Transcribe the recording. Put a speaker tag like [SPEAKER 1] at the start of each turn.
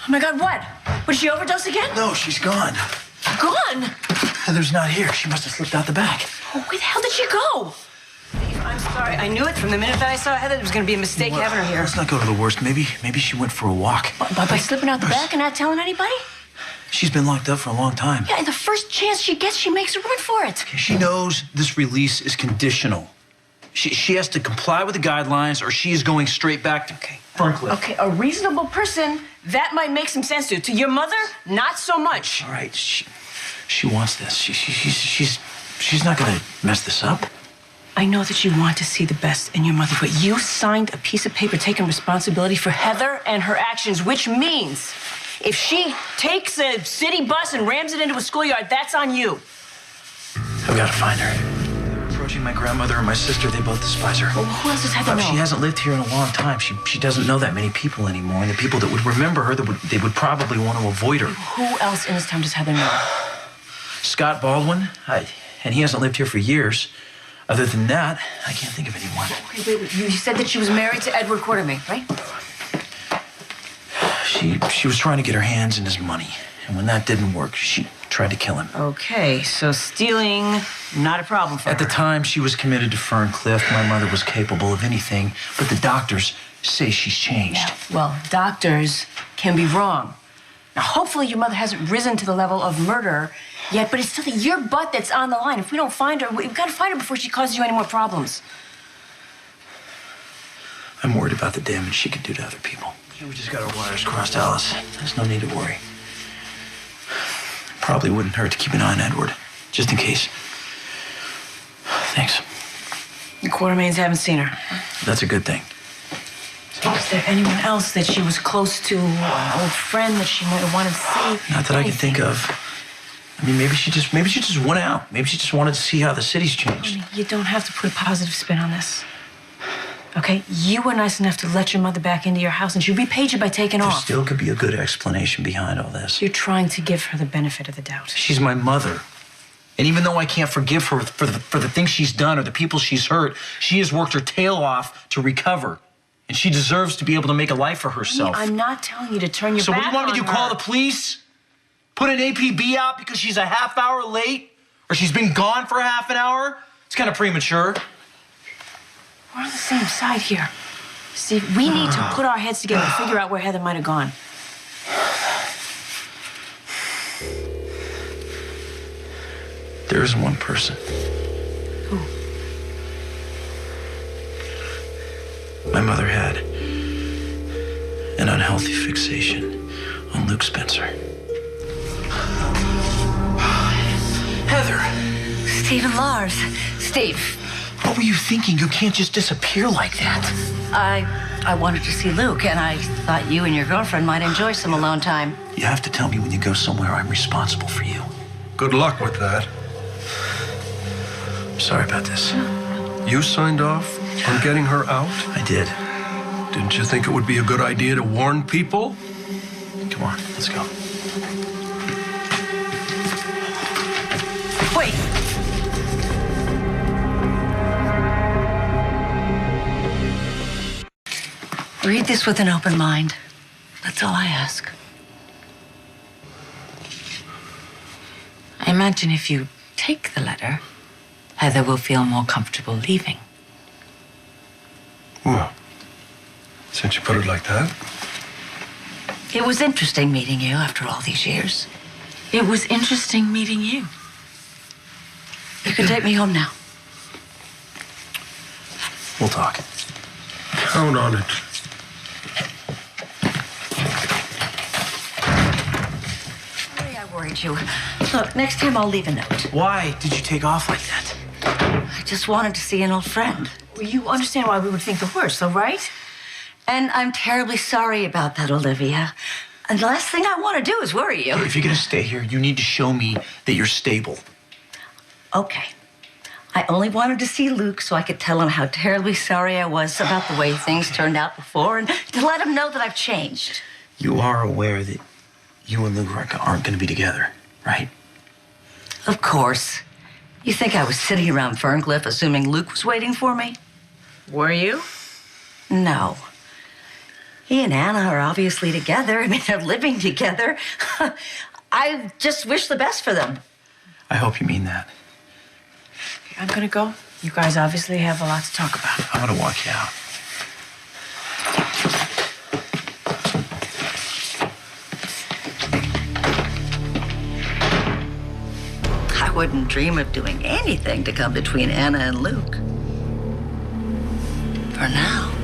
[SPEAKER 1] Oh my God, what? Did she overdose again?
[SPEAKER 2] No, she's gone.
[SPEAKER 1] Gone?
[SPEAKER 2] Heather's not here. She must have slipped out the back.
[SPEAKER 1] Oh, where the hell did she go? Steve, I'm sorry. I knew it from the minute that I saw Heather. There was going to be a mistake having her here.
[SPEAKER 2] Let's not go to the worst. Maybe she went for a walk.
[SPEAKER 1] By slipping out the back and not telling anybody?
[SPEAKER 2] She's been locked up for a long time.
[SPEAKER 1] Yeah, and the first chance she gets, she makes a run for it.
[SPEAKER 2] She knows this release is conditional. She has to comply with the guidelines or she is going straight back to Ferncliff.
[SPEAKER 1] Okay, a reasonable person, that might make some sense to. To your mother, not so much.
[SPEAKER 2] All right, she wants this. She's not gonna mess this up.
[SPEAKER 1] I know that you want to see the best in your mother, but you signed a piece of paper taking responsibility for Heather and her actions, which means if she takes a city bus and rams it into a schoolyard, that's on you.
[SPEAKER 2] I've got to find her. They're approaching my grandmother and my sister. They both despise her.
[SPEAKER 1] Well, who else does Heather know?
[SPEAKER 2] She hasn't lived here in a long time. She doesn't know that many people anymore. And the people that would remember her, they would probably want to avoid her.
[SPEAKER 1] Who else in this town does Heather know?
[SPEAKER 2] Scott Baldwin, and he hasn't lived here for years. Other than that, I can't think of anyone.
[SPEAKER 1] Okay, wait. You said that she was married to Edward Quartermain, right?
[SPEAKER 2] She was trying to get her hands in his money. And when that didn't work, she tried to kill him.
[SPEAKER 1] Okay, so stealing, not a problem for her.
[SPEAKER 2] At the time, she was committed to Ferncliff. My mother was capable of anything, but the doctors say she's changed.
[SPEAKER 1] Yeah, well, doctors can be wrong. Now, hopefully your mother hasn't risen to the level of murder yet, but it's still your butt that's on the line. If we don't find her, we've got to find her before she causes you any more problems.
[SPEAKER 2] I'm worried about the damage she could do to other people. We just got our wires crossed, Alice. There's no need to worry. Probably wouldn't hurt to keep an eye on Edward, just in case. Thanks.
[SPEAKER 1] The Quartermains haven't seen her.
[SPEAKER 2] That's a good thing.
[SPEAKER 1] So is there anyone else that she was close to, an old friend that she might have wanted to see?
[SPEAKER 2] Not that I can think of. I mean, maybe she just went out. Maybe she just wanted to see how the city's changed.
[SPEAKER 1] I mean, you don't have to put a positive spin on this. Okay? You were nice enough to let your mother back into your house, and she repaid you by taking off.
[SPEAKER 2] There still could be a good explanation behind all this.
[SPEAKER 1] You're trying to give her the benefit of the doubt.
[SPEAKER 2] She's my mother. And even though I can't forgive her for the things she's done or the people she's hurt, she has worked her tail off to recover. And she deserves to be able to make a life for herself.
[SPEAKER 1] I'm not telling you to turn your back on her.
[SPEAKER 2] So what do you want me to do, call the police? Put an APB out because she's a half hour late? Or she's been gone for a half an hour? It's kind of premature.
[SPEAKER 1] We're on the same side here. Steve, we need to put our heads together and figure out where Heather might have gone.
[SPEAKER 2] There is one person.
[SPEAKER 1] Who?
[SPEAKER 2] My mother had an unhealthy fixation on Luke Spencer. Heather!
[SPEAKER 3] Steve and Lars. Steve.
[SPEAKER 2] What were you thinking? You can't just disappear like that.
[SPEAKER 3] I wanted to see Luke, and I thought you and your girlfriend might enjoy some alone time.
[SPEAKER 2] You have to tell me when you go somewhere I'm responsible for you.
[SPEAKER 4] Good luck with that.
[SPEAKER 2] I'm sorry about this.
[SPEAKER 4] You signed off on getting her out?
[SPEAKER 2] I did.
[SPEAKER 4] Didn't you think it would be a good idea to warn people?
[SPEAKER 2] Come on, let's go.
[SPEAKER 1] Wait.
[SPEAKER 3] Read this with an open mind. That's all I ask. I imagine if you take the letter, Heather will feel more comfortable leaving.
[SPEAKER 4] Well, since you put it like that.
[SPEAKER 3] It was interesting meeting you after all these years. It was interesting meeting you. You can take me home now.
[SPEAKER 2] We'll talk.
[SPEAKER 4] Count on it.
[SPEAKER 3] Sorry I worried you. Look, next time I'll leave a note.
[SPEAKER 2] Why did you take off like that?
[SPEAKER 3] I just wanted to see an old friend.
[SPEAKER 1] Well, you understand why we would think the worst, though, right?
[SPEAKER 3] And I'm terribly sorry about that, Olivia. And the last thing I want to do is worry you.
[SPEAKER 2] If you're gonna stay here, you need to show me that you're stable.
[SPEAKER 3] Okay. I only wanted to see Luke so I could tell him how terribly sorry I was about the way things turned out before and to let him know that I've changed.
[SPEAKER 2] You are aware that you and Luke aren't gonna be together, right?
[SPEAKER 3] Of course. You think I was sitting around Ferncliff assuming Luke was waiting for me?
[SPEAKER 1] Were you?
[SPEAKER 3] No. He and Anna are obviously together. I mean, they're living together. I just wish the best for them.
[SPEAKER 2] I hope you mean that.
[SPEAKER 1] I'm gonna go. You guys obviously have a lot to talk about.
[SPEAKER 2] I'm gonna walk you out.
[SPEAKER 3] I wouldn't dream of doing anything to come between Anna and Luke. For now.